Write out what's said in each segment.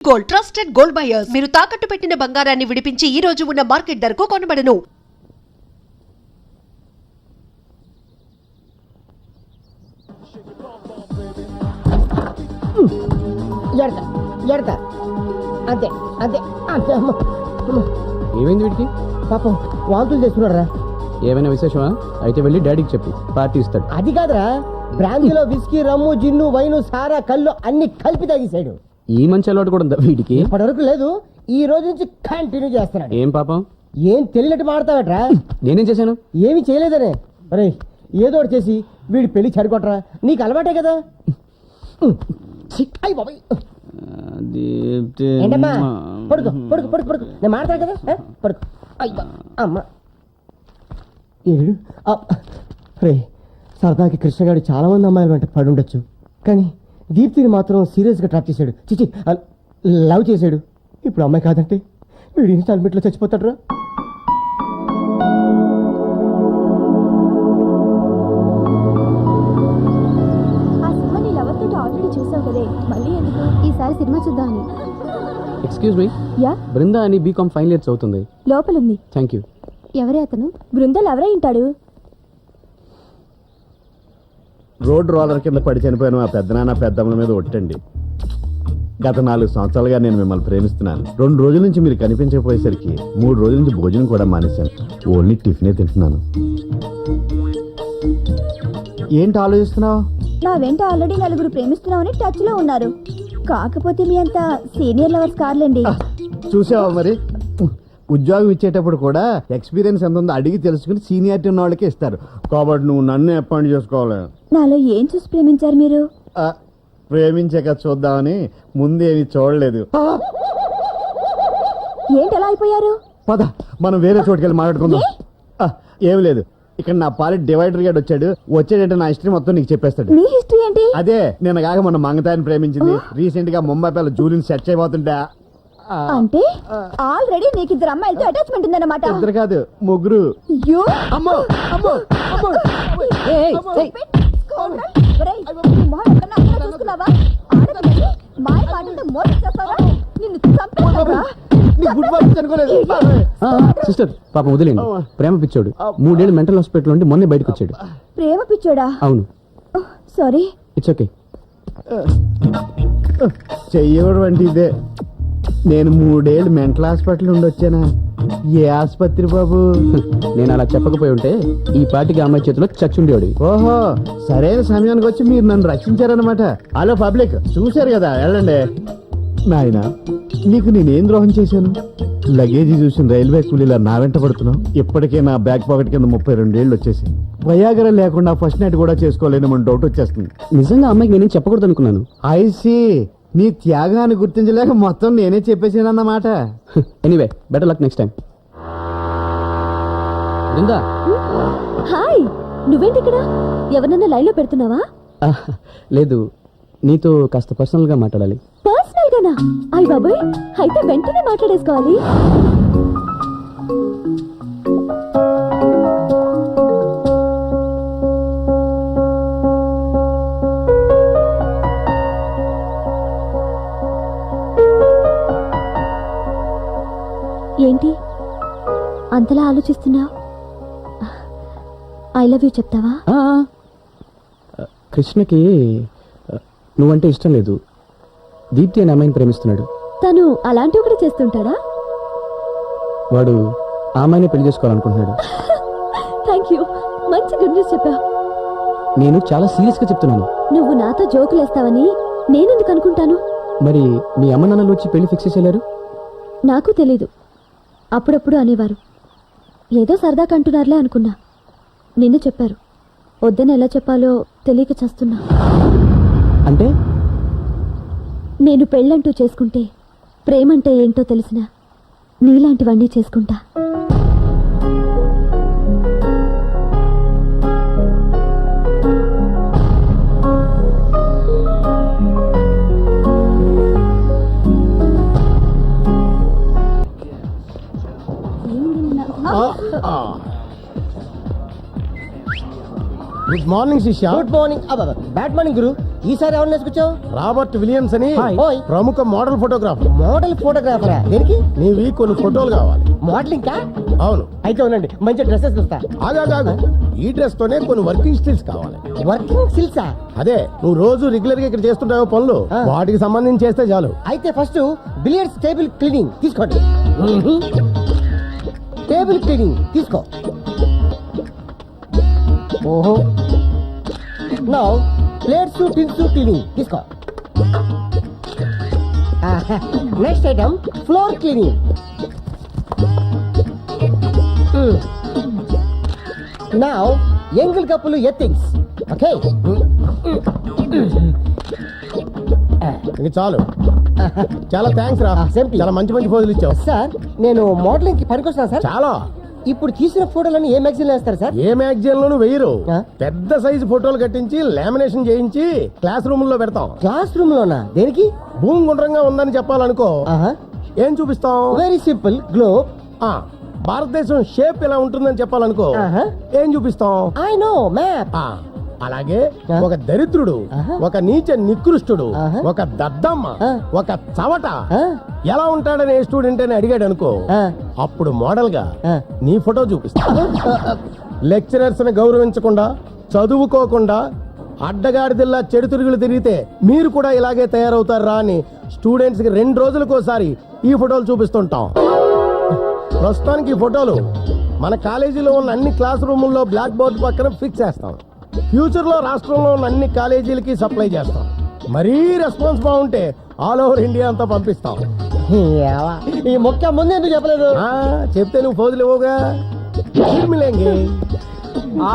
Gold trusted gold buyers మీరు తాకట్టు పెట్టిన బంగారాన్ని విడిపించి ఈ రోజు ఉన్న మార్కెట్ ధరకు కొనబడను. అంతే అంతే అంతే. ఏమైంది వీడికి? పాపం వాంతులు చేస్తున్నారా? ఏమైనా విశేషమా? అయితే వెళ్ళి డాడీకి చెప్పి పార్టీ ఇస్తాడు. అది కాదురా, బ్రాందీలో విస్కీ, రమ్ము, జిన్ను, వైను, సారా, కళ్ళు అన్ని కలిపి తాగేసాడు. ఈ మంచి అలవాటు కూడా ఉందా వీడికి? ఇప్పటివరకు లేదు, ఈ రోజు నుంచి కంటిన్యూ చేస్తున్నాడు. ఏం పాపం? ఏం తెలియనట్టు మాడతావట్రా? నేనేం చేశాను? ఏమి చేయలేదనే. అరే ఏదో ఒకటి చేసి వీడి పెళ్లి చెడగొట్టరా, నీకు అలవాటే కదా. అయ్యి బాబాయ్, ఏంటమ్మా? పడుకో పడుకో పడుకో పడుకో, నేను మాడతాను కదా, పడుకో. అయ్యా అమ్మ ఏడు. రే సరదాకి కృష్ణగాడు చాలా మంది అమ్మాయిల వెంట పడి ఉండొచ్చు, కానీ దీప్తిని మాత్రం సీరియస్గా ట్రాప్ చేశాడు. చిచి లవ్ చేశాడు. ఇప్పుడు అమ్మాయి కాదంటే వీడి ఇన్స్టాల్మెంట్లో చచ్చిపోతాడు. ఈసారి సినిమా చూద్దామని. ఎక్స్క్యూజ్ మీ, యా బృందా అని బీకామ్ ఫైనల్ ఇయర్ చదువుతుంది. లోపలుంది. Thank you. ఎవరే అతను? బృందాలు ఎవరై ఉంటాడు? రోడ్ రోలర్ కింద పడి చనిపోయిన మా పెద్దనాన్న పెద్దమ్మల మీద ఒట్టండి. గత 4 సంవత్సరాలుగా నేను మిమ్మల్ని ప్రేమిస్తున్నాను. 2 రోజుల నుంచి మీరు కనిపించకపోయేసరికి 3 రోజుల నుంచి భోజనం కూడా మానేశాను. ఓన్లీ టిఫినే తింటున్నాను. ఏంటి ఆలోచిస్తున్నావు? నా వెంట ఆల్రెడీ 4 ప్రేమిస్తున్నామని టచ్ లో ఉన్నారు. కాకపోతే మీ అంత సీనియర్ లవర్స్ కార్లేండి. చూసావా మరి, ఉద్యోగం ఇచ్చేటప్పుడు కూడా ఎక్స్పీరియన్స్ ఎంత ఉందో అడిగి తెలుసుకుని సీనియారిటీ ఉన్న వాళ్ళకే ఇస్తారు. కాబట్టి నువ్వు నన్ను అపాయింట్ చేసుకోవాలి. నాలో ఏం చూసి ప్రేమించారు మీరు? ప్రేమించాక చూద్దామని ముందేమి చూడలేదు. ఏంటి అలా అయిపోయారు? పద మనం వేరే చోటుకెళ్ళి మాట్లాడుకుందాం. ఏమి లేదు, ఇక్కడ నా పాలిట్ డివైడర్ గాడు వచ్చాడంటే నా హిస్టరీ మొత్తం నీకు చెప్పేస్తాడు. మీ హిస్టరీ ఏంటి? అదే నేను కాక మన మంగతాయిని ప్రేమించింది. రీసెంట్ గా ముంబై పిల్ల జూలిని సెట్ అయిపోతుంటా. అంటే ఆల్రెడీ నీకు 2 అమ్మాయిలతో అటాచ్మెంట్ ఉందన్నమాట. 2 కాదు 3. అమ్మో అమ్మో అమ్మో. సిస్టర్ పాపం వదిలేండి, ప్రేమ పిచ్చోడు. 3 ఏళ్ళు మెంటల్ హాస్పిటల్ నుండి మొన్నే బయటకు వచ్చాడు. ప్రేమ పిచ్చోడా? అవును. సారీ. It's okay. చెయ్యకూడదు అంటే ఇదే. నేను 3 ఏళ్ళు మెంటల్ హాస్పిటల్ నుండి వచ్చానా? ఏ ఆసుపత్రి బాబు? నేను అలా చెప్పకపోయి ఉంటే ఈ పార్టీకి అమ్మాయి చేతిలో చచ్చుండేవాడు. ఓహో, సరైన సమయానికి వచ్చి మీరు నన్ను రక్షించారనమాట. హలో పబ్లిక్, చూశారు కదా, వెళ్ళండి. నాయనా, నీకు నేనేం ద్రోహం చేశాను? లగేజీ చూసిన రైల్వే కూలీలా నా వెంట పడుతున్నావు. ఇప్పటికే నా బ్యాక్ పాకెట్ కింద 32 ఏళ్ళు వచ్చేసి వయాగర లేకుండా ఫస్ట్ నైట్ కూడా చేసుకోలేని డౌట్ వచ్చేస్తుంది. నిజంగా అమ్మాయికి నేనేం చెప్పకూడదు అనుకున్నాను. ఐసీ, నీ త్యాగాన్ని గుర్తించలేక మొత్తం నేనే చెప్పేసానన్నమాట. Anyway, better luck next time. Brinda. Hi, నువ్వేంటి ఇక్కడ? ఎవరన్నా లైన్ లో పెడుతున్నావా? లేదు, నీతో కాస్త పర్సనల్ గా మాట్లాడాలి. పర్సనల్ గానా? అయ్ బాబోయ్, అయితే వెంటనే మాట్లాడేసుకోవాలి. ఏంటి అంతలా ఆలోచిస్తున్నావు? ఐ లవ్ యూ చెప్తావా? కృష్ణకి నువ్వంటే ఇష్టం లేదు. దీప్తి అనే అమ్మాయిని ప్రేమిస్తున్నాడు. తను అలాంటివి కూడా చేస్తుంటాడా? వాడు ఆ అమ్మాయిని పెళ్లి చేసుకోవాలనుకుంటున్నాడు. థ్యాంక్ యూ, మంచి గుడ్ న్యూస్ చెప్పా. నేను చాలా సీరియస్ గా చెప్తున్నాను. నువ్వు నాతో జోకులేస్తావని నేనెందుకు అనుకుంటాను? మరి మీ అమ్మ నాన్నలు వచ్చి పెళ్లి ఫిక్స్ చేసేలారు? నాకు తెలీదు, అప్పుడప్పుడు అనేవారు. ఏదో సరదాగా అంటున్నారులే అనుకున్నా. నిన్ను చెప్పారు. వద్దని ఎలా చెప్పాలో తెలియక చేస్తున్నా. అంటే నేను పెళ్ళంటూ చేసుకుంటే ప్రేమంటే ఏంటో తెలిసిన నీలాంటివన్నీ చేసుకుంటా. గుడ్ మార్నింగ్ శిష్య. Good morning. బ్యాడ్ మార్నింగ్ గురు. ఈసారి ఎవరిని వేసుకొచ్చావు? రాబర్ట్ విలియమ్స్ అని ఓయ్. ప్రముఖ మోడల్ ఫోటోగ్రాఫర్. మోడల్ ఫోటోగ్రాఫరా? దేనికి? నీవి కొన్ని ఫోటోలు కావాలి. మోడలింగ్ కా? అవును. అయితే ఉండండి, మంచి డ్రెస్సెస్ చూస్తా. ఆగాగాగు, ఈ డ్రెస్ తోనే కొన్ని వర్కింగ్ స్టిల్స్ కావాలి. వర్కింగ్ సిల్సా? అదే నువ్వు రోజు రెగ్యులర్ గా ఇక్కడ చేస్తుంటావు పనులు, ఆ. వాటికి సంబంధించి చేస్తే చాలు. అయితే ఫస్ట్ బిలియర్డ్స్ టేబుల్ క్లీనింగ్ తీసుకోండి. టేబుల్ క్లీనింగ్ తీసుకో. ఓహో. నౌ ప్లేట్స్ టిన్స్ క్లీనింగ్ తీసుకో. Next item floor cleaning. Now ఎంగిల్ కప్పులు ఎత్తింగ్స్. ఓకే, ఇది చాలు. చాలా థ్యాంక్స్ రా, same to you. చాలా మంచి మంచి ఫోటోలు ఇచ్చావు. సార్ నేను మోడలింగ్ కి పనికొస్తాను సార్. చాలా. ఇప్పుడు తీసిన ఫోటోలన్నీ ఏ మ్యాగజైన్ వేస్తారు సార్? ఏ మ్యాగజైన్ లోను వెయ్యరు. ఆ? పెద్ద సైజు ఫోటోలు కట్టించి లామినేషన్ చేయించి క్లాస్ రూమ్ లో పెడతాం. క్లాస్ రూమ్ లోనా? దేనికి? భూమి గుండ్రంగా ఉందని చెప్పాలనుకో, ఏం చూపిస్తాం? Very simple, globe. ఆ, భారతదేశం షేప్ ఇలా ఉంటుందని చెప్పాలనుకో, ఆహా. ఏం చూపిస్తాం? I know, map. ఆ, అలాగే ఆ. ఒక దరిద్రుడు, ఆహా. ఒక నీచ నికృష్టుడు, ఆహా. ఒక దద్దమ్మ, ఆ. ఒక చవట ఆ? ఎలా ఉంటాడని ఏ స్టూడెంట్ అని అడిగాడు అనుకో, ఆ. అప్పుడు మోడల్ గా ఆ. నీ ఫోటో చూపిస్తా. లెక్చరర్స్ ని గౌరవించకుండా, చదువుకోకుండా, అడ్డగాడిదిల్లా చెడు తిరుగులు తిరిగితే మీరు కూడా ఇలాగే తయారవుతారా అని స్టూడెంట్స్ కి 2 రోజులకోసారి ఈ ఫోటోలు చూపిస్తుంటాం. ప్రస్తుతానికి ఈ ఫోటోలు మన కాలేజీలో ఉన్న అన్ని క్లాస్ రూముల్లో బ్లాక్ బోర్డ్ పక్కన ఫిక్స్ చేస్తాం. ఫ్యూచర్ లో రాష్ట్రంలో ఉన్న అన్ని కాలేజీలకి సప్లై చేస్తాం. మరీ రెస్పాన్స్ బాగుంటే ఆల్ ఓవర్ ఇండియా అంతా పంపిస్తాం. ఏవా, ఈ మొక్క ముందు ఎందుకు చెప్పలేదు? ఆ, చెప్తే నువ్వు ఫోజులు ఇవ్వగా. మిలేంగే.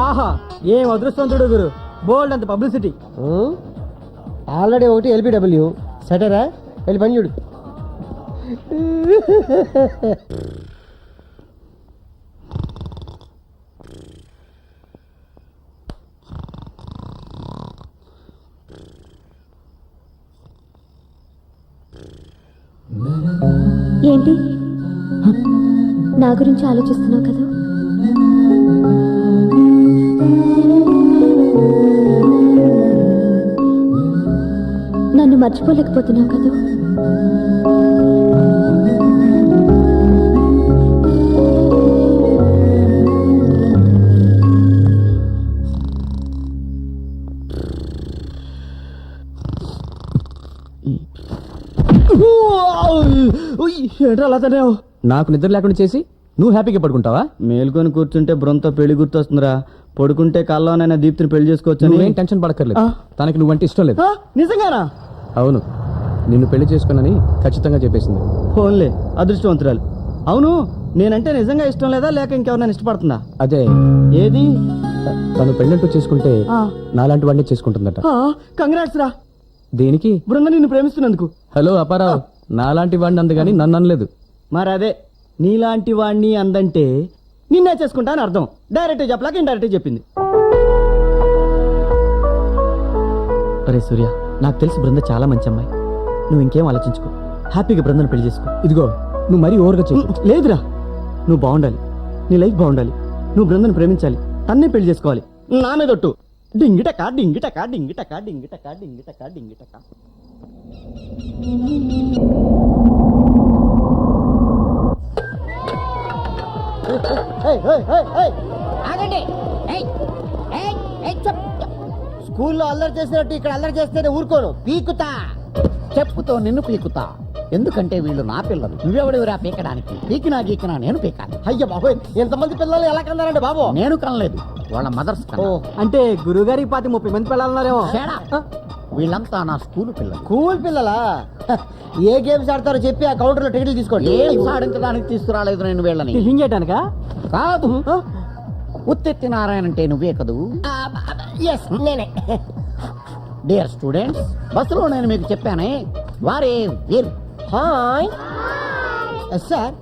ఆహా, ఏం అదృష్టవంతుడు గురు, బోల్డ్ అంత పబ్లిసిటీ. ఆల్రెడీ ఒకటి ఎల్బిడబ్ల్యూ సెటరా, వెళ్ళి పని చూడు. ఏంటి నా గురించి ఆలోచిస్తున్నావు కదా? నన్ను మర్చిపోలేకపోతున్నావు కదా? ఏంట్రా అలా తనేవు? నాకు నిద్ర లేకుండా చేసి నువ్వు హ్యాపీగా పడుకుంటావా? మేల్కొని కూర్చుంటే బృంతో పెళ్లి గుర్తొస్తుందిరా. పడుకుంటే కల్లోనైనా దీప్తిని పెళ్లి చేసుకోవచ్చు. నువ్వేం టెన్షన్ పడక్కర్లేదు. తనకి నువ్వంటే ఇష్టం లేదు. నిజంగానా? అవును, నిన్ను పెళ్లి చేసుకోనని ఖచ్చితంగా చెప్పేసింది. ఫోన్లే, అదృష్టవంతురాలు. అవును, నేనంటే నిజంగా ఇష్టం లేదా లేక ఇంకెవరైనా ఇష్టపడుతుందా? అదే, ఏది? తను పెళ్ళంటూ చేసుకుంటే నాలాంటి వాడిని చేసుకుంటుందట. కంగ్రాట్స్ రా. దేనికి? బృంద నిన్ను ప్రేమిస్తున్నందుకు. హలో అపారావు, నాలాంటి వాడిని అందుగాని నన్ను అనలేదు. మరి అదే, నీలాంటి వాణ్ణి అందంటే నిన్నే చేసుకుంటా అని అర్థం. డైరెక్ట్ చెప్పలేక ఇండైరెక్ట్ చెప్పింది. అరే సూర్య, నాకు తెలిసి బృంద చాలా మంచి అమ్మాయి. నువ్వు ఇంకేం ఆలోచించుకో, హ్యాపీగా బృందను పెళ్లి చేసుకో. ఇదిగో, నువ్వు మరీ ఓవర్గా చెప్పు. లేదురా, నువ్వు బాగుండాలి, నీ లైఫ్ బాగుండాలి, నువ్వు బృందను ప్రేమించాలి, తన్నే పెళ్లి చేసుకోవాలి. నా మీదొట్టు. డింగిటక డింగిటక డింగిటక డింగిటక డింగిటక డింగిటక. ఆగండి. స్కూల్లో అల్లరి చేసినట్టు ఇక్కడ అల్లరి చేస్తేనే ఊరుకోను, పీకుతా. చెప్పుతో నిన్ను పీకుతా. ఎందుకంటే వీళ్ళు నా పిల్లలు. నువ్వెవడివిరా పీకడానికి? పీకినా గీకినా నేను పీకాలి. అయ్య బాబోయ్, ఎంతమంది పిల్లలు ఎలా కన్నారండి బాబు? నేను కనలేదు, వాళ్ళ మదర్స్ కన్నా. అంటే గురుగారి 30 మంది పిల్లలున్నారేమో. తేడా. వీళ్ళంతా నా స్కూల్ పిల్లలు. కూల్ పిల్లలా? ఏ గేమ్స్ ఆడతారో చెప్పి ఆ కౌంటర్ లో టికెట్లు తీసుకోండి. ఏం సాధించడానికి తీసుకురాలేదు నేను వీళ్ళని. టిఫిన్ చేయటానికా? కాదు, ఉత్తెత్తి నారాయణ అంటే నువ్వే కదూ? ఎస్, నేనే. డియర్ స్టూడెంట్స్, బస్సులో నేను మీకు చెప్పానే, వారే వీరు. Hi sir.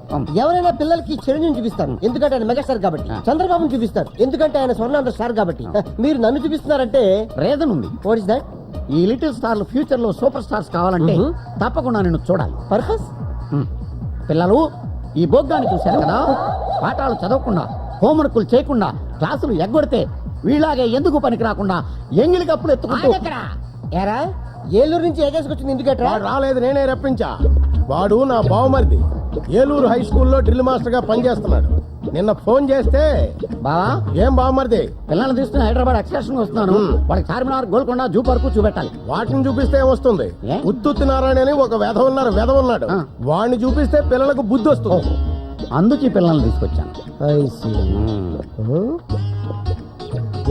ఎవరైనా పిల్లలకి చిరంజీవిని చూపిస్తారు ఎందుకంటే ఆయన మెగాస్టార్ కాబట్టి. చంద్రబాబుని చూపిస్తారు ఎందుకంటే ఆయన స్వర్ణాంధ్ర స్టార్ కాబట్టి. మీరు నన్ను చూపిస్తున్నారంటే రీజన్ ఉంది. What is that? ఈ లిటిల్ స్టార్లు ఫ్యూచర్ లో సూపర్ స్టార్స్ కావాలంటే తప్పకుండా నేను చూడాలి. పర్పస్? పిల్లలు, ఈ బొగ్గాన్ని చూశారు కదా, పాఠాలు చదవకుండా, హోంవర్కులు చేయకుండా, క్లాసులు ఎగ్గొడితే వీళ్ళాగే ఎందుకు పనికి రాకుండా ఎంగిలి కప్పులు ఎత్తుకుంటూ ఏరా ఏలూరు నుంచి ఏకేసుకొచ్చింది ఎందుకట్రా? వాడు రాలేదు, నేనే రప్పించా. వాడు నా బావమరిది, ఏలూరు హై స్కూల్లో డ్రిల్ మాస్టర్ గా పనిచేస్తున్నాడు. నిన్న ఫోన్ చేస్తే బావా ఏం బావమరిది, పిల్లల్ని తీసుకుని హైదరాబాద్ ఎక్స్కర్షన్ వస్తున్నాను. వాడికి చార్మినార్, గోల్కొండ, జూ పార్కు చూపెట్టాలి. వాటిని చూపిస్తే వస్తుంది. ఏ? ఉత్తుత్తి నారాయణ అని ఒక వెధ ఉన్నాడు. ఆ. వాడిని చూపిస్తే పిల్లలకు బుద్ధి వస్తుంది. అందుకే పిల్లల్ని తీసుకొచ్చాను. I see.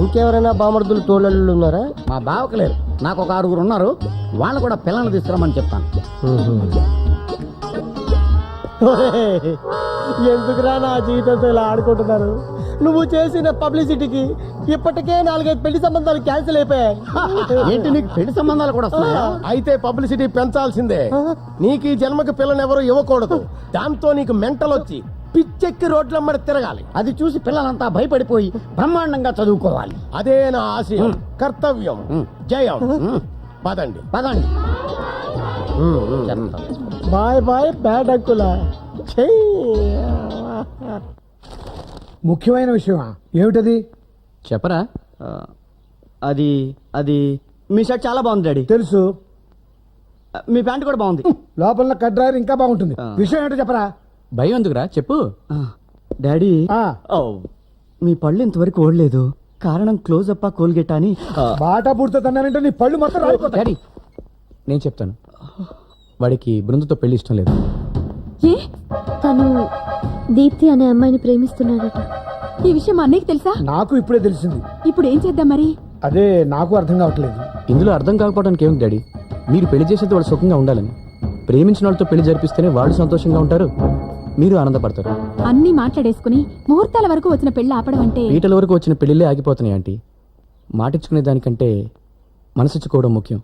ఇంకెవరైనా బామర్దులు తోళ్ళు ఉన్నారా? మా బావకు లేరు, నాకు ఒక 6 ఉన్నారు. వాళ్ళు కూడా పిల్లల్ని తీసుకురమ్మని చెప్తాను. ఎందుకురా నా జీవితంతో ఇలా ఆడుకుంటున్నారు? నువ్వు చేసిన పబ్లిసిటీకి ఇప్పటికే 4-5 పెళ్లి సంబంధాలు క్యాన్సిల్ అయిపోయాయి. ఏంటి నీకు పెళ్లి సంబంధాలు కూడా వస్తున్నాయా? అయితే పబ్లిసిటీ పెంచాల్సిందే. నీకు ఈ జన్మకి పిల్లనెవరూ ఇవ్వకూడదు. దాంతో నీకు మెంటల్ వచ్చి పిచ్చెక్కి రోడ్లమ్మడి తిరగాలి. అది చూసి పిల్లలంతా భయపడిపోయి బ్రహ్మాండంగా చదువుకోవాలి. అదే నా ఆశయం, కర్తవ్యం, జయం. పదండి. పదండి. బాయ్ బాయ్ బ్యాడ్ అంకులా. ముఖ్యమైన విషయం ఏమిటది? చెప్పరా? అది అది మీ షర్ట్ చాలా బాగుంది డాడీ. తెలుసు, మీ ప్యాంట్ కూడా బాగుంది. లోపల కట్ డ్రైవర్ ఇంకా బాగుంటుంది. విషయం ఏంటో చెప్పరా? భయం ఎందుకురా, చెప్పు. డాడీ, ఆ, మీ పళ్ళు ఇంతవరకు ఓడలేదు. కారణం క్లోజ్ అప్ కోల్గేట్ అని. బాటా పూర్తి తన్నానంటే నీ పళ్ళు మొత్తం రాలిపోతాయి. డాడీ, నేను చెప్తాను. వాడికి బృందతో పెళ్లి ఇష్టం లేదు. ఏ తను దీప్తి అనే అమ్మాయిని ప్రేమిస్తున్నాడట. ఈ విషయం మా అన్నయ్యకి తెలుసా? నాకు ఇప్పుడే తెలిసింది. ఇప్పుడు ఏం చేద్దాం మరి? అదే నాకు అర్థం కావట్లేదు. ఇందులో అర్థం కాకపోవడానికి ఏముంది డాడీ? మీరు పెళ్లి చేసేది వాడు సుఖంగా ఉండాలని. ప్రేమించిన వాళ్ళతో పెళ్లి జరిపిస్తేనే వాడు సంతోషంగా ఉంటారు, మీరు ఆనందపడతారు. అన్ని మాట్లాడేసుకుని ముహూర్తాల వరకు వచ్చిన పెళ్లి ఆపడం అంటే పీటల వరకు వచ్చిన పెళ్లిళ్ళే ఆగిపోతున్నాయి ఆంటీ. మాటిచ్చుకునే దానికంటే మనసిచ్చుకోవడం ముఖ్యం.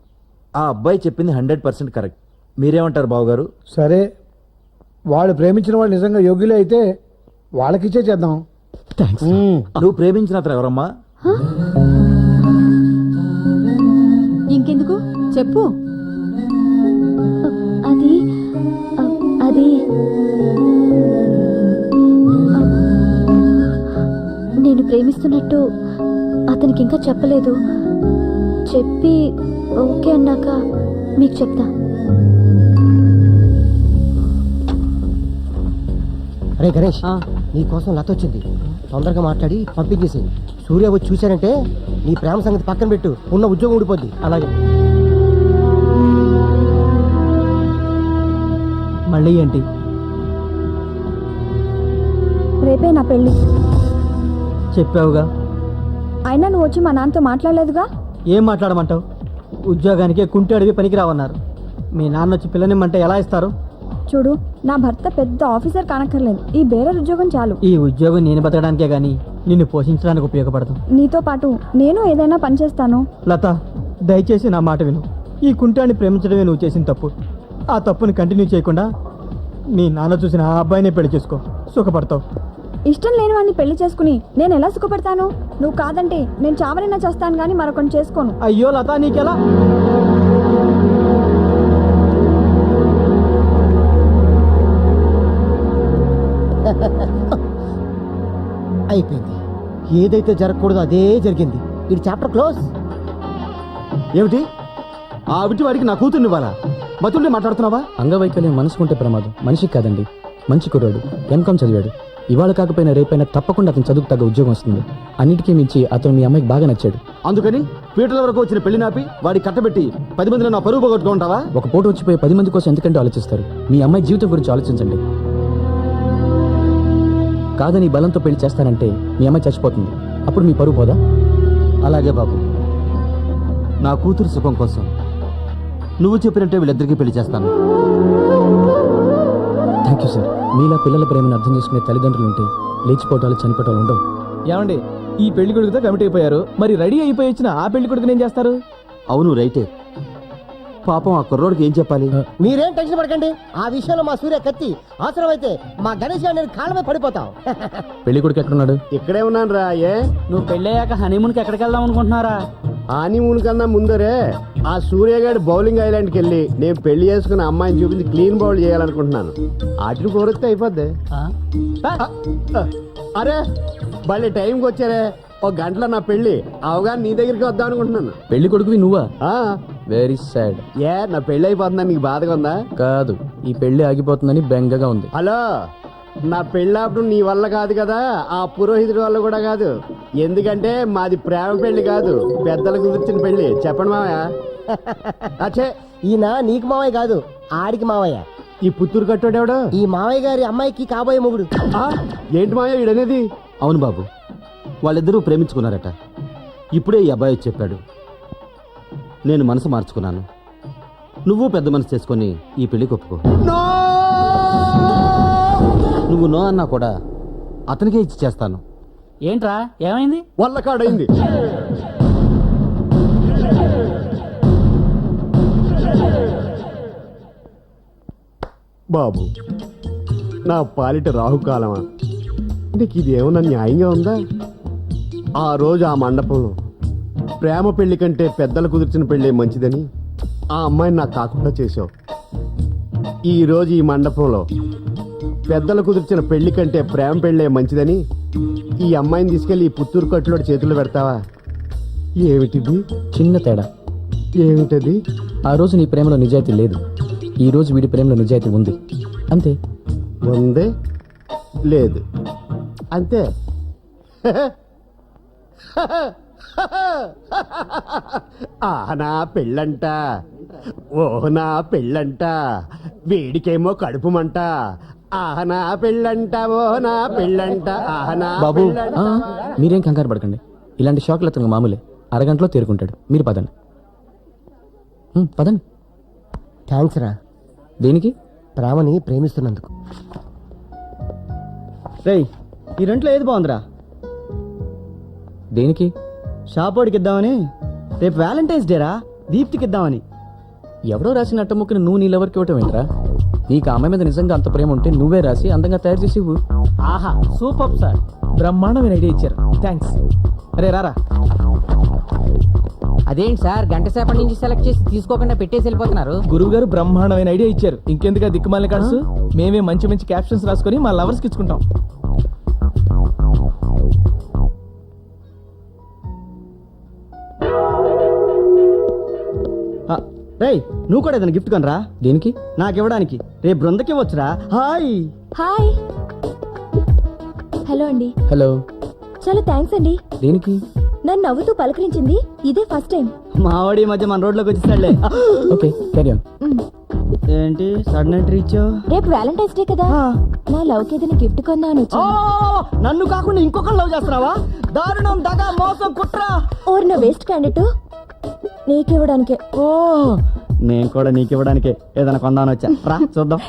ఆ అబ్బాయి చెప్పింది 100% కరెక్ట్. మీరేమంటారు బావగారు? సరే, వాళ్ళు ప్రేమించిన వాళ్ళు నిజంగా యోగ్యులే అయితే వాళ్ళకిచ్చే చేద్దాం. నువ్వు ప్రేమించిన అతను ఎవరమ్మా? ఇంకెందుకు చెప్పు. అది అది నేను ప్రేమిస్తున్నట్టు అతనికి ఇంకా చెప్పలేదు. చెప్పి ఓకే అన్నాక మీకు చెప్తా. అరే గణేష్, నీ కోసం లత వచ్చింది. తొందరగా మాట్లాడి పంపించేసి. సూర్య వచ్చి చూశానంటే నీ ప్రేమ సంగతి పక్కన పెట్టు, ఉన్న ఉద్యోగం ఊడిపోద్ది. అలాగే. మళ్ళీ ఏంటి? రేపే నా పెళ్లి. చెప్పావుగా. అయినా నువ్వు వచ్చి మా నాన్నతో మాట్లాడలేదుగా. ఏం మాట్లాడమంటావు? ఉద్యోగానికి కుంటి అడిగి పనికి రావన్నారు. మీ నాన్న వచ్చి పిల్లనిమ్మంటే ఎలా ఇస్తారు? చూడు, నా భర్త పెద్ద ఆఫీసర్ కానక్కర్లేదు, ఈ బేరర్ ఉద్యోగం చాలు. ఈ ఉద్యోగం నేను బతకడానికే గానీ నిన్ను పోషించడానికి ఉపయోగపడదు. నీతో పాటు నేను ఏదైనా పని చేస్తాను. లత, దయచేసి నా మాట విను. ఈ కుంటాన్ని ప్రేమించడమే నువ్వు చేసిన తప్పు. ఆ తప్పుని కంటిన్యూ చేయకుండా మీ నాన్న చూసిన ఆ అబ్బాయినే పెళ్లి చేసుకో, సుఖపడతావు. ఇష్టం లేని వాడిని పెళ్లి చేసుకుని నేను ఎలా సుఖపడతాను? నువ్వు కాదంటే నేను చావనైనా చేస్తాను కానీ మరొకటి చేసుకోను. అయ్యో లత, నీకెలా? అయిపోయింది. ఏదైతే జరగకూడదో అదే జరిగింది. ఇది చాప్టర్ క్లోజ్. ఏమిటి? ఆ విటి వాడికి నా కూతుర్ని ఇవ్వాలా? బతుల్ని మాట్లాడుతున్నావా? అంగవైకల్యం మనసుకుంటే ప్రమాదం, మనిషికి కాదండి. మంచి కుర్రాడు, ఎంకామ్ చదివాడు. ఇవాళ కాకపోయినా రేపైనా తప్పకుండా అతను చదువుకు తగ్గ ఉద్యోగం వస్తుంది. అన్నిటికీ మించి అతను మీ అమ్మాయికి బాగా నచ్చాడు. అందుకని పీటల వరకు వచ్చిన పెళ్లి నాపి వాడి కట్టబెట్టి 10 మందిలో నా పరుగు పోగొట్టుకుంటావా? ఒక పూట వచ్చిపోయి 10 మంది కోసం ఎందుకంటే ఆలోచిస్తారు. మీ అమ్మాయి జీవితం గురించి ఆలోచించండి. కాదని బలంతో పెళ్లి చేస్తానంటే మీ అమ్మాయి చచ్చిపోతుంది. అప్పుడు మీ పరువు పోదా? అలాగే బాబు, నా కూతురు సుఖం కోసం నువ్వు చెప్పినట్టే వీళ్ళిద్దరికీ పెళ్లి చేస్తాను. Thank you sir. మీలా పిల్లల ప్రేమను అర్థం చేసుకునే తల్లిదండ్రులు ఉంటే లేచిపోవటాలు చనిపోవటాలు ఉండవు. ఏమండి, ఈ పెళ్లి కొడుకుతో కమిటీ అయిపోయారు, మరి రెడీ అయిపోయి వచ్చిన ఆ పెళ్లి కొడుకుని ఏం చేస్తారు? అవును, రైటే. పాపం ఆ కుర్రోడికి ఏం చెప్పాలి? మీరేం టెన్షన్ పడకండి. ఆ విషయంలో మా సూర్య కత్తి. అవసరమైతే మా గణేష్ గారు నేను కాళ్ళ మీద పడిపోతాం. పెళ్లి కొడుకు ఎక్కడున్నాడు? ఇక్కడే ఉన్నాను రా. ఏ నువ్వు పెళ్ళయ్యాక హనీమూన్కి ఎక్కడికి వెళ్దాం అనుకుంటున్నారా? హానీమూన్ కన్నా ముందరే ఆ సూర్యగాడి బౌలింగ్ ఐలాండ్కి వెళ్ళి నేను పెళ్లి చేసుకున్న అమ్మాయిని చూపించి క్లీన్ బౌల్ చేయాలనుకుంటున్నాను. ఆటిని కోరిస్తే అయిపోద్ది. అరే భలే టైంకి వచ్చారే. 1 గంటలో నా పెళ్లి అవగానే నీ దగ్గరికి వద్దాం అనుకుంటున్నాను. పెళ్లి కొడుకువి నువ్వా? Very sad. ఏ నా పెళ్ళి అయిపోతుందని నీకు బాధగా ఉందా? కాదు, ఈ పెళ్లి ఆగిపోతుందని బెంగగా ఉంది. హలో, నా పెళ్ళప్పుడు నీ వల్ల కాదు కదా, ఆ పురోహితుడి వల్ల కూడా కాదు. ఎందుకంటే మాది ప్రేమ పెళ్లి కాదు, పెద్దలకు కుదిర్చిన పెళ్లి. చెప్పండి మావయ్య. అచ్చే, ఈయన నీకు మావయ్య కాదు, ఆడికి మావయ్య. ఈ పుత్తూరు కట్టోడెవడు? ఈ మావయ్య గారి అమ్మాయికి కాబోయే మొగుడు. ఏంటి మావయ్య ఈడనేది? అవును బాబు, వాళ్ళిద్దరూ ప్రేమించుకున్నారట. ఇప్పుడే ఈ అబ్బాయి చెప్పాడు. నేను మనసు మార్చుకున్నాను. నువ్వు పెద్ద మనసు చేసుకొని ఈ పెళ్లికి ఒప్పుకో. నువ్వు నో అన్నా కూడా అతనికే ఇచ్చి చేస్తాను. ఏంట్రా ఏమైంది? వల్ల కాడైంది. బాబు, నా పాలిట రాహుకాలమా, నీకు ఇది ఏమన్నా న్యాయంగా ఉందా? ఆ రోజు ఆ మండపంలో ప్రేమ పెళ్లి కంటే పెద్దలు కుదిర్చిన పెళ్ళే మంచిదని ఆ అమ్మాయిని నాకు కాకుండా చేసావు. ఈ రోజు ఈ మండపంలో పెద్దలు కుదిర్చిన పెళ్లి కంటే ప్రేమ పెళ్ళే మంచిదని ఈ అమ్మాయిని తీసుకెళ్లి ఈ పుత్తూరు కట్టులోడి చేతుల్లో పెడతావా? ఏమిటిది? చిన్న తేడా. ఏమిటది? ఆ రోజు నీ ప్రేమలో నిజాయితీ లేదు, ఈ రోజు వీడి ప్రేమలో నిజాయితీ ఉంది. అంతే. ఉందే లేదు అంతే. నా పెళ్ళంట, నా పెళ్ళంట, వేడికేమో కడుపుమంట. నా పెళ్ళంట, నా పెళ్ళంట, నా బాబు, మీరేం కంగారు పడకండి. ఇలాంటి షాక్లు అతనికి మామూలే, అరగంటలో తేరుకుంటాడు. మీరు పదండి. పదండి. థ్యాంక్స్ రా. దేనికి? ప్రేమని ప్రేమిస్తున్నందుకు. రేయ్, ఈ రెంట్లో ఏది బాగుందిరా? దేనికి? షాపోడికి ఇద్దామని. రేపు వ్యాలంటైన్స్ డేరా, దీప్తికి ఇద్దామని. ఎవరో రాసిన అట్టముక్కని నువ్వు నీళ్ళెవరికి ఇవ్వటం ఏంట్రా? నీకు ఆమె మీద నిజంగా అంత ప్రేమ ఉంటే నువ్వే రాసి అందంగా తయారు చేసి ఇవ్వు. ఆహా, సూపర్ సార్, బ్రహ్మాండమైన ఐడియా ఇచ్చారు. థ్యాంక్స్. అరే రారా. అదేంటి సార్, గంట సేపటి నుంచి సెలెక్ట్ చేసి తీసుకోకుండా పెట్టేసి వెళ్ళిపోతున్నారు? గురువు గారు బ్రహ్మాండమైన ఐడియా ఇచ్చారు. ఇంకెందుకు దిక్కుమాలిన కార్డ్స్? మేమే మంచి మంచి క్యాప్షన్స్ రాసుకొని మా లవర్స్కి ఇచ్చుకుంటాం. రేయ్, నువ్వు కూడా ఏదైనా గిఫ్ట్ కొనరా. దేనికి? నాకు ఇవ్వడానికి. రేపు బృందకి ఇవ్వచ్చురా. హాయ్. హాయ్. హలో అండి. హలో. చాలా థ్యాంక్స్ అండి. దేనికి? నన్ను నవ్వుతూ పలకరించింది ఇదే ఫస్ట్ టైం. మావాడి మధ్య మన రోడ్లోకి వచ్చేసాడులే. Okay, carry on. ఏంటి సడన్ ఎంట్రీ ఇచ్చావు? రేపు వ్యాలంటైన్స్ డే కదా, నా లవ్ కి ఏదైనా గిఫ్ట్ కొందా అని వచ్చా. నన్ను కాకుండా ఇంకొకరు లవ్ చేస్తున్నావా? దారుణం, దగా, మోసం, కుట్ర. ఓర్ నా వేస్ట్ క్యాండిడేట్, నీకివ్వడానికే. ఓ, నేను కూడా నీకివ్వడానికే ఏదైనా కొందామని వచ్చా. రా చూద్దాం.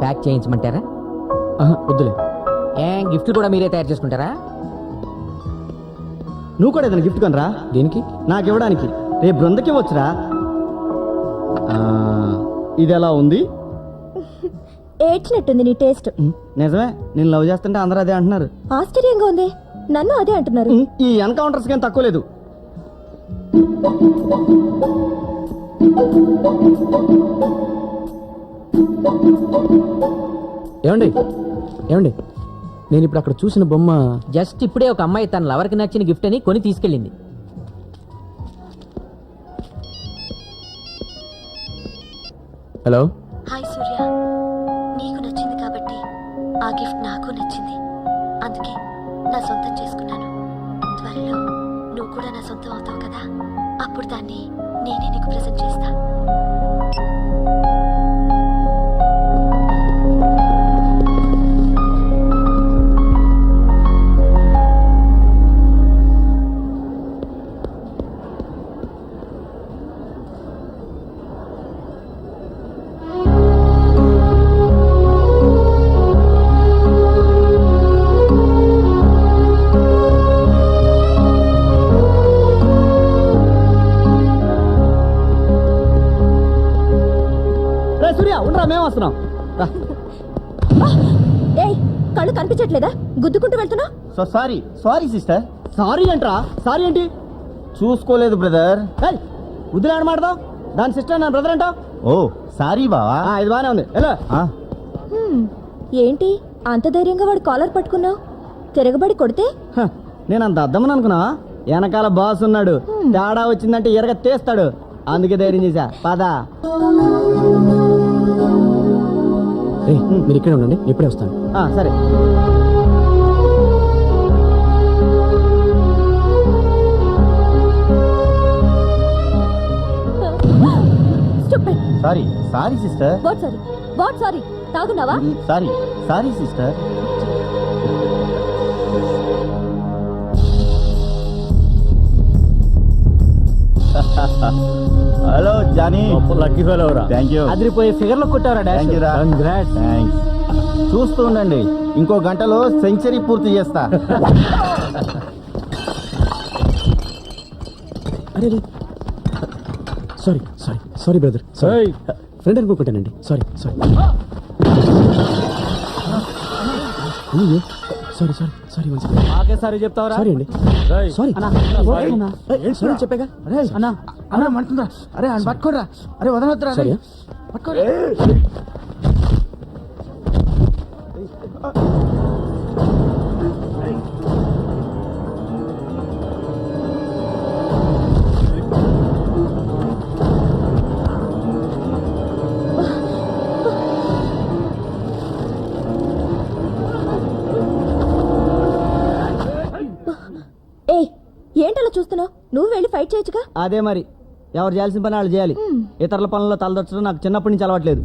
ప్యాక్ చేయించమంటారా? వద్దులే. గిఫ్ట్లు కూడా మీరే తయారు చేసుకుంటారా? నువ్వు కూడా ఏదైనా గిఫ్ట్ కొనరా. దేనికి? నాకు ఇవ్వడానికి. రేపు బృందకి ఇవ్వచ్చురా. ఇది ఎలా ఉంది? ఏడ్చినట్టుంది నీ టేస్ట్. నిజమే, నేను లవ్ చేస్తుంటే అందరూ అదే అంటున్నారు. ఆశ్చర్యంగా ఉంది, నన్ను అదే అంటున్నారు. ఈ ఎన్కౌంటర్స్ కానీ తక్కువ లేదు. ఏమండి, ఏమండి, నేను ఇప్పుడు అక్కడ చూసిన బొమ్మ జస్ట్ ఇప్పుడే ఒక అమ్మాయి తన లవర్కి నచ్చిన గిఫ్ట్ అని కొని తీసుకెళ్ళింది. హలో. హాయ్ సూర్య, నీకు నచ్చింది కాబట్టి ఆ గిఫ్ట్ నాకు నచ్చింది, అందుకే నా సొంతం చేసుకున్నాను. త్వరలో నువ్వు కూడా నా సొంతం అవుతావు కదా, అప్పుడు దాన్ని నేనే నీకు ప్రెజెంట్ చేస్తా. మేము వస్తున్నాం. ఏయ్, కళ్ళు కనిపించట్లేదా? గుద్దుకుంటూ వెళ్తున్నా. Sorry sister. సారీ అంటరా? సారీ ఏంటి? చూసుకోలేదు బ్రదర్. వదిలేడు మాడదాం. దాని సిస్టర్ నా బ్రదర్ అంటావు. ఓ సారీ బావా. ఇది బానే ఉంది ఎలా ఏంటి అంత ధైర్యంగా వాడు కాలర్ పట్టుకున్నావు? తిరగబడి కొడితే నేను అంత అద్దమని అనుకున్నా. వెనకాల బాస్ ఉన్నాడు, తేడా వచ్చిందంటే ఎరగ తీస్తాడు. అందుకే ధైర్యం చేశా. పదా మీరు ఇక్కడే ఉండండి, ఇప్పుడే వస్తాను. సరే. Sorry sorry sister. What sorry తాగున్నావా? Sorry sorry sister. Hello Johnny. Lucky fellow రా. Thank you. అదిరిపోయే ఫిగర్ లో కొట్టారా? థ్యాంక్ యూ రా. థ్యాంక్స్. చూస్తూ ఉండండి, ఇంకో గంటలో సెంచరీ పూర్తి చేస్తా. అరే sorry sorry sorry brother, sorry. Friend అనుకుంటానండి. Sorry sorry sorry sorry sorry మాకే సారీ చెప్తావరా? సారీ అండి. సారీ సారీ చెప్పాగా. అరే మంటుందా? అరే అని పట్టుకోరా. అరే వదలొద్దురా. సారీ. పట్టుకోరా. ఏంటలా చూస్తున్నావు? నువ్వు వెళ్ళి ఫైట్ చేయొచ్చుగా. అదే మరి, ఎవరు చేయాల్సిన పని వాళ్ళు చేయాలి. ఇతరుల పనుల్లో తలదొచ్చడం నాకు చిన్నప్పటి నుంచి అలవాట్లేదు.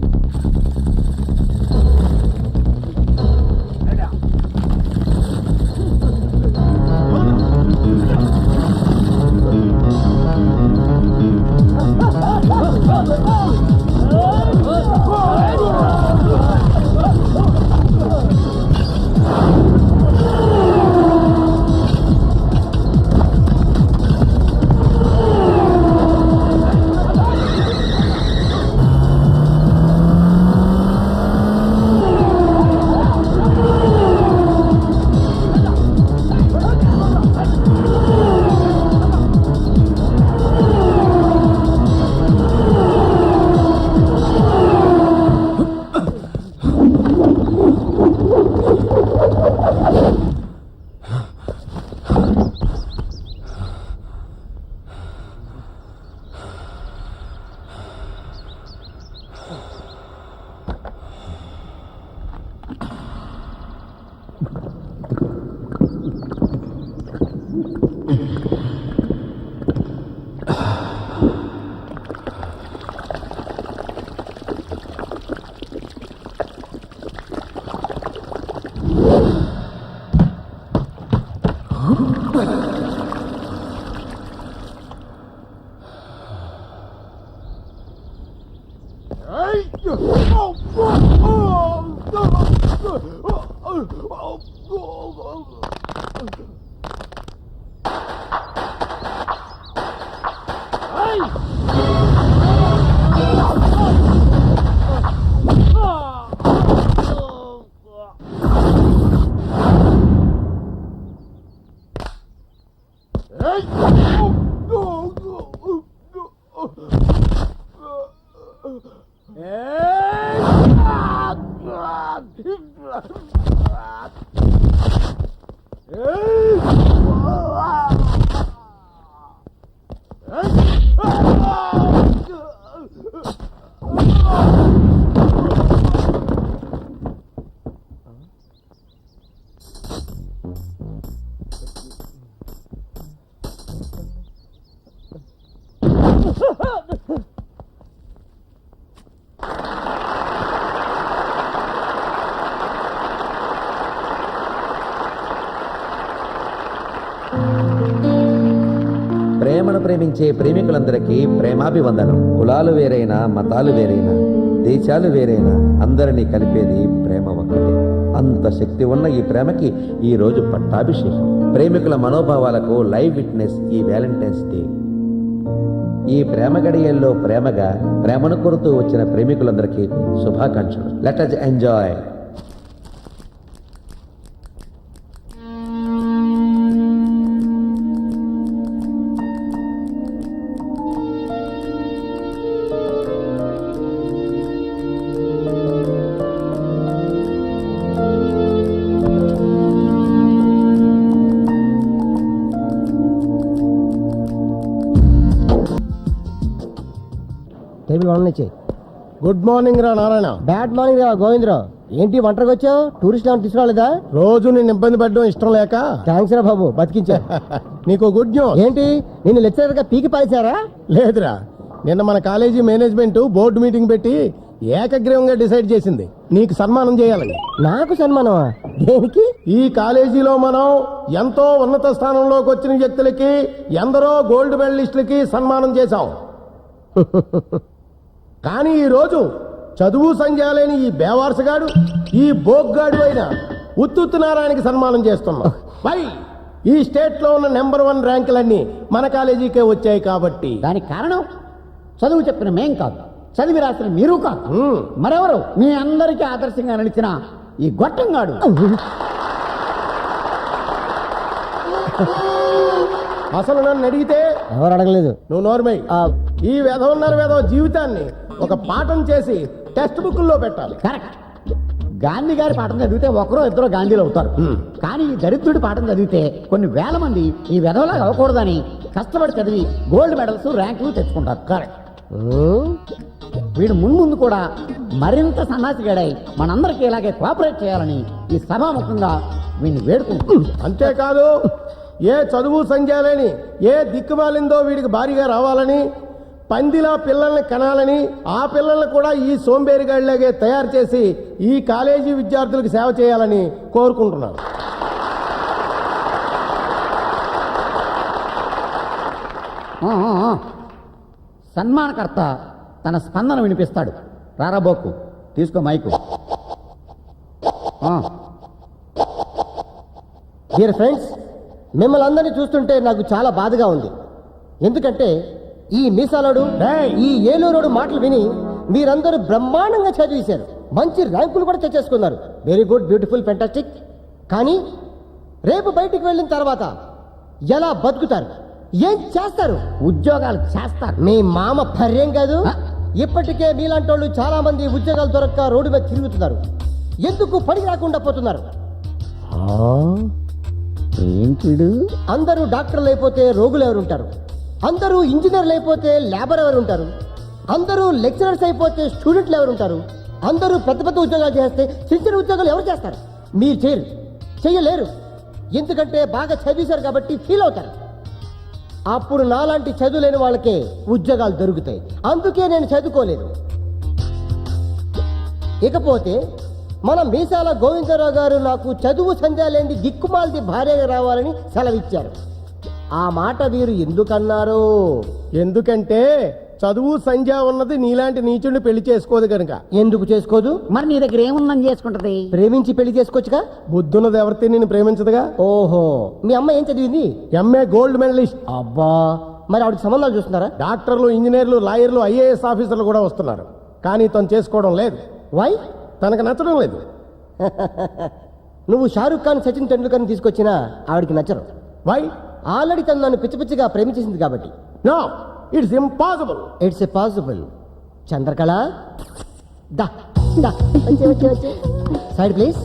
ప్రేమను ప్రేమించే ప్రేమికులందరికీ ప్రేమాభివందనం. కులాలు వేరైనా, మతాలు వేరైనా, దేశాలు వేరైనా అందరినీ కలిపేది ప్రేమ ఒక్కటే. అంత శక్తి ఉన్న ఈ ప్రేమకి ఈ రోజు పట్టాభిషేకం. ప్రేమికుల మనోభావాలకు లైవ్ విట్నెస్ ఈ వ్యాలంటైన్స్ డే. ఈ ప్రేమ గడియల్లో ప్రేమగా ప్రేమను కోరుతూ వచ్చిన ప్రేమికులందరికీ శుభాకాంక్షలు. Let us enjoy. వండనిచ్చి. గుడ్ మార్నింగ్ రా నారాయణ. బ్యాడ్ మార్నింగ్ రా గోవిందరావు. ఏంటి ఒంటరికి వచ్చావు? టూరిస్ట్ ఏమైనా తీసుకురాలేదా? రోజు నేను ఇబ్బంది పెట్టడం ఇష్టం లేక థ్యాంక్స్ రా బాబు, బతికించా. నీకు గుడ్ న్యూస్. ఏంటి నిన్ను లెక్చరర్ గా పీకి పారేశారా? లేదురా, నిన్న మన కాలేజీ మేనేజ్మెంట్ బోర్డు మీటింగ్ పెట్టి ఏకగ్రీవంగా డిసైడ్ చేసింది నీకు సన్మానం చేయాలని. నాకు సన్మానమా? దేనికి? ఈ కాలేజీలో మనం ఎంతో ఉన్నత స్థానంలోకి వచ్చిన వ్యక్తులకి, ఎందరో గోల్డ్ మెడలిస్టులకి సన్మానం చేశాం. కానీ ఈ రోజు చదువు సంధ్య లేని ఈ బేవార్సగాడు, ఈ బోగ్గాడు అయిన ఉత్తుత్తు నారాయణకి సన్మానం చేస్తున్నాం. వై? ఈ స్టేట్ లో ఉన్న నెంబర్ 1 ర్యాంకులన్నీ మన కాలేజీకే వచ్చాయి కాబట్టి. దానికి కారణం చదువు చెప్పిన మేం కాదు, చదివి రాసిన మీరు కాదు, మరెవరు మీ అందరికీ ఆదర్శంగా నిలిచిన ఈ గొట్టంగాడు. అసలు నన్ను అడిగితే ఎవరు అడగలేదు. నువ్వు నోర్మై. ఈ వెధవన్నర వెధవ జీవితాన్ని ఒక పాఠం చేసి టెక్స్ట్ బుక్లో పెట్టాలి. కరెక్ట్. గాంధీ గారి పాఠం చదివితే ఒకరో ఇద్దరు గాంధీలు అవుతారు. కానీ ఈ దరిద్రుడి పాఠం చదివితే కొన్ని వేల మంది ఈ వెధవలాగా అవ్వకూడదని కష్టపడి చదివి గోల్డ్ మెడల్స్ ర్యాంకులు తెచ్చుకుంటారు. కరెక్ట్. వీడు ముందు కూడా మరింత సన్నాసిగాడై మనందరికీ ఇలాగే కోఆపరేట్ చేయాలని ఈ సభాముఖంగా వీడిని వేడుకుంటున్నాం. అంతేకాదు, ఏ చదువు సంఖ్య లేని ఏ దిక్కుమాలిందో వీడికి భారీగా రావాలని, పందిలా పిల్లల్ని కనాలని, ఆ పిల్లల్ని కూడా ఈ సోంబేరిగాడిలాగే తయారు చేసి ఈ కాలేజీ విద్యార్థులకు సేవ చేయాలని కోరుకుంటున్నాను. సన్మానకర్త తన స్పందన వినిపిస్తాడు. రారాబోకు, తీసుకో మైకు. డియర్ ఫ్రెండ్స్, మిమ్మల్ని అందరినీ చూస్తుంటే నాకు చాలా బాధగా ఉంది. ఎందుకంటే ఈ మీసాలోడు, ఈ ఏలూరోడు మాటలు విని మీరందరూ బ్రహ్మాండంగా చదివేశారు, మంచి ర్యాంకులు కూడా తెచ్చేసుకున్నారు. Very good, beautiful, fantastic. కానీ రేపు బయటికి వెళ్ళిన తర్వాత ఎలా బతుకుతారు? ఏం చేస్తారు? ఉద్యోగాలు చేస్తారు. మీ మామ పర్యం కాదు. ఇప్పటికే మీలాంటి వాళ్ళు చాలా మంది ఉద్యోగాలు దొరక్క రోడ్డు మీద తిరుగుతున్నారు. ఎందుకు పని రాకుండా పోతున్నారు? అందరూ డాక్టర్లు అయిపోతే రోగులు ఎవరు ఉంటారు? అందరూ ఇంజనీర్లు అయిపోతే లేబర్ ఎవరు ఉంటారు? అందరూ లెక్చరర్స్ అయిపోతే స్టూడెంట్లు ఎవరు ఉంటారు? అందరూ పెద్ద పెద్ద ఉద్యోగాలు చేస్తే చిన్న చిన్న ఉద్యోగాలు ఎవరు చేస్తారు? మీరు చెయ్యలేరు. ఎందుకంటే బాగా చదివేశారు కాబట్టి ఫీల్ అవుతారు. అప్పుడు నాలాంటి చదువు లేని వాళ్ళకే ఉద్యోగాలు దొరుకుతాయి. అందుకే నేను చదువుకోలేదు. ఇకపోతే మన మీసాల గోవిందరావు గారు నాకు చదువు సంధ్య లేని దిక్కుమాలది భార్యగా రావాలని సెలవిచ్చారు. ఆ మాట వీరు ఎందుకన్నారు? ఎందుకంటే చదువు సంధ్య ఉన్నది నీలాంటి నీచుడిని పెళ్లి చేసుకోదు కనుక. ఎందుకు చేసుకోదు? మరి నీ దగ్గర ఏముందని చేసుకుంటది? ప్రేమించి పెళ్లి చేసుకోవచ్చుగా. బుద్ధున్నది ఎవరితే నేను ప్రేమించదుగా. ఓహో, మీ అమ్మ ఏం చదివింది? MA gold medallist. అబ్బా, మరి ఆవిడకి సంబంధాలు చూస్తున్నారా? డాక్టర్లు, ఇంజనీర్లు, లాయర్లు, ఐఏఎస్ ఆఫీసర్లు కూడా వస్తున్నారు. కానీ తను చేసుకోవడం లేదు. వై? తనకు నచ్చడం లేదు. నువ్వు షారూక్ ఖాన్, సచిన్ టెండూల్కర్ని తీసుకొచ్చినా ఆవిడకి నచ్చరు. వై? ఆల్రెడీ తను నన్ను పిచ్చి పిచ్చిగా ప్రేమించేసింది కాబట్టి. No, it's impossible. It's a possible. Chandrakala, దా దా, వచ్చే side please.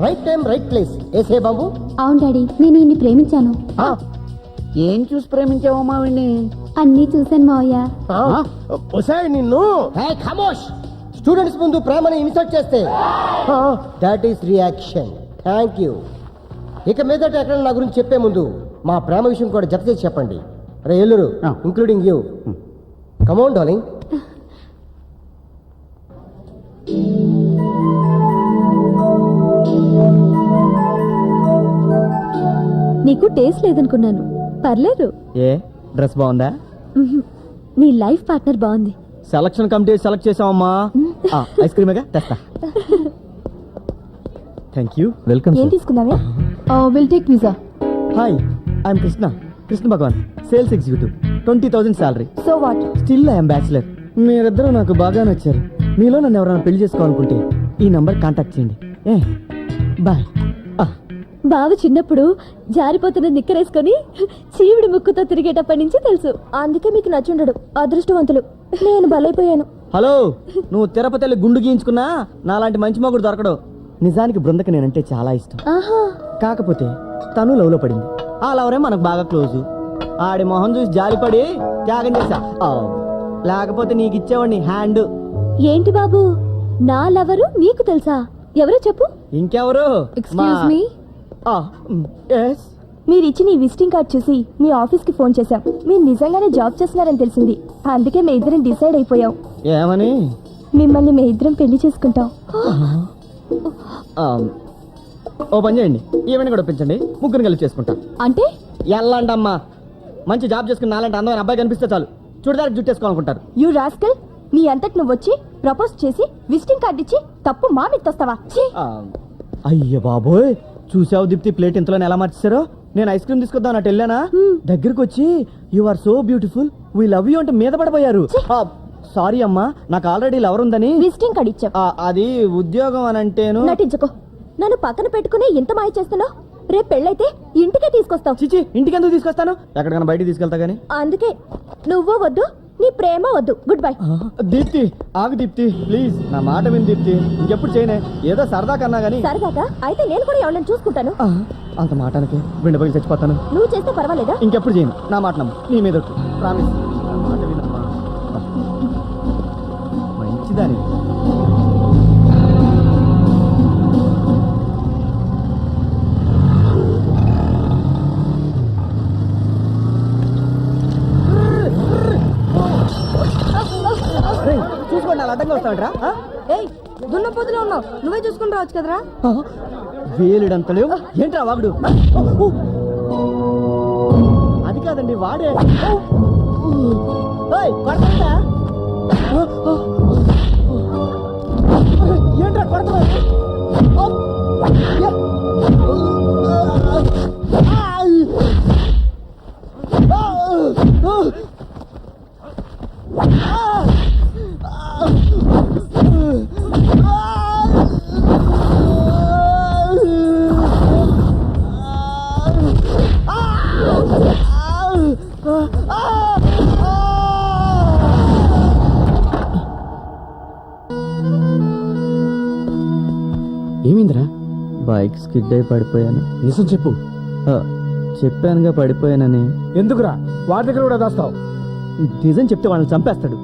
Right time right place. ఏసే బాబు. అవును డాడీ, నేను ఈయన్ని ప్రేమించాను. ఏం చూసి ప్రేమించావమ్మా వీడిని? అన్నీ చూశాను మావయ్య. ఒసేయ్ నిన్ను. హే ఖమోష్! స్టూడెంట్స్ ముందు ప్రేమని ఇన్సల్ట్ చేస్తే that is reaction. Thank you. ఇక మీదట ఎక్కడ నా గురించి చెప్పే ముందు మా ప్రేమ విషయం కూడా జత చేసి చెప్పండి. రే ఎల్లురు, ఇంక్లూడింగ్ యూ. Come on darling. నీకు టేస్ట్ లేదనుకున్నాను. పర్లేదు. ఏ డ్రెస్ బాగుందా? నీ లైఫ్ పార్ట్నర్ బాగుంది. సెలక్షన్ కమిటీ సెలెక్ట్ చేసావమ్మా. ఐస్ క్రీమేగా, తెస్తా. Thank you. వెల్కమ్. ఏం తీసుకున్నావే? Will take pizza. Hi, I'm Krishna Bhagavan, sales executive. 20,000 salary. So what? Still I'm bachelor. మీరిద్దరూ నాకు బాగా నచ్చారు. మీలో నన్ను ఎవరైనా పెళ్లి చేసుకోవాలనుకుంటే ఈ నంబర్ కాంటాక్ట్ చేయండి. బాయ్. బావ చిన్నప్పుడు జారిపోతున్న నిక్కరేసుకొని చీవిడి ముక్కుతో తిరిగేటప్పటి నుంచి తెలుసు. అందుకే మీకు నచ్చుండడు. అదృష్టవంతులు. నేను బలైపోయాను. హలో, నువ్వు తిరుపతి వెళ్ళి గుండు గీయించుకున్నా నాలాంటి మంచి మొగుడు దొరకడు. నిజానికి బృందకి నేనంటే చాలా ఇష్టం. కాకపోతే తను లవ్లో పడింది. ఆ లవరే మనకు బాగా క్లోజు. ఆడి మొహం చూసి జాలిపడి త్యాగం చేశా. లేకపోతే నీకు ఇచ్చేవాడిని హ్యాండ్. ఏంటి బాబు, నా లవరు నీకు తెలుసా? ఎవరో చెప్పు. ఇంకెవరు? Excuse me, yes. మీరు ఇచ్చిన ఈ విజిటింగ్ కార్డ్ చూసి మీ ఆఫీస్ కి ఫోన్ చేశాం. మీరు నిజంగానే జాబ్ చేస్తున్నారని తెలిసింది. అందుకే మీ ఇద్దరం డిసైడ్ అయిపోయాం. ఏమని? మిమ్మల్ని మీ ఇద్దరం పెళ్లి చేసుకుంటాం. ఓ పని చేయండి, ఈవెంట్ కూడా ఒప్పించండి, ముగ్గురు కలిసి చేసుకుంటా. అంటే ఎల్లండి అమ్మా, మంచి జాబ్ చేసుకుని నాలంటే అందమైన అబ్బాయి కనిపిస్తే చాలు చూడదానికి జుట్టేసుకోవాలనుకుంటారు. యూ రాస్కల్, నీ అంతటి నువ్వు వచ్చి ప్రపోజ్ చేసి విజిటింగ్ కార్డ్ ఇచ్చి తప్పు మా మీద తోస్తావా? ఛీ! అయ్య బాబోయ్, చూసావు దీప్తి ప్లేట్ ఇంతలో ఎలా మార్చేశారో. నేను ఐస్ క్రీమ్ తీసుకొద్దాం అన్నట్టు వెళ్ళానా, దగ్గరకు వచ్చి you are so beautiful, we love you అంటే మీద పడిపోయారు. సారీ అమ్మా, నాకు ఆల్రెడీ లవర్ ఉందని. విజిటింగ్ కార్డ్ ఇచ్చావు. అది ఉద్యోగం అని అంటేను. నటించుకో, నన్ను పక్కన పెట్టుకుని ఇంత మాయ చేస్తున్నావు. రేపు పెళ్ళైతే ఇంటికే తీసుకొస్తావు. చిచి, ఇంటికి ఎందుకు తీసుకొస్తాను, ఎక్కడికైనా బయటికి తీసుకెళ్తా గానీ. అందుకే నువ్వు వద్దు, నీ ప్రేమ వద్దు. Good bye. దీప్తి ఆగు దీప్తి, ప్లీజ్ నా మాట విని దీప్తి, ఇంకెప్పుడు చేయనే, ఏదో సరదా కన్నా గానీ. సరదాగా అయితే నేను కూడా ఎవరిని చూసుకుంటాను. అంత మాటానికి వెండిపోయి చచ్చిపోతాను. నువ్వు చేస్తే పర్వాలేదా? ఇంకెప్పుడు చేయను, నా మాట నమ్ము, నీ మీద ప్రామిస్. నా మాట వినమ్మా, మంచిదాని. చూసుకోండి, అలా అడ్డంగా వస్తాడరా. ఏయ్, దున్నపోతులో ఉన్నావు, నువ్వే చూసుకుని రావచ్చు కదరా. వేలుడంతలు ఏంట్రా వాగుడు. అది కాదండి, వాడే. ఏయ్, కొడతాడా? ఏంట్రా కొడతాడు? ఏమైందిరా? బైక్ స్కిడ్ అయి పడిపోయాను. నిజం చెప్పు. చెప్పానుగా పడిపోయానని. ఎందుకురా వాడి దగ్గర కూడా దాస్తావు? నిజం చెప్తే వాళ్ళని చంపేస్తాడు.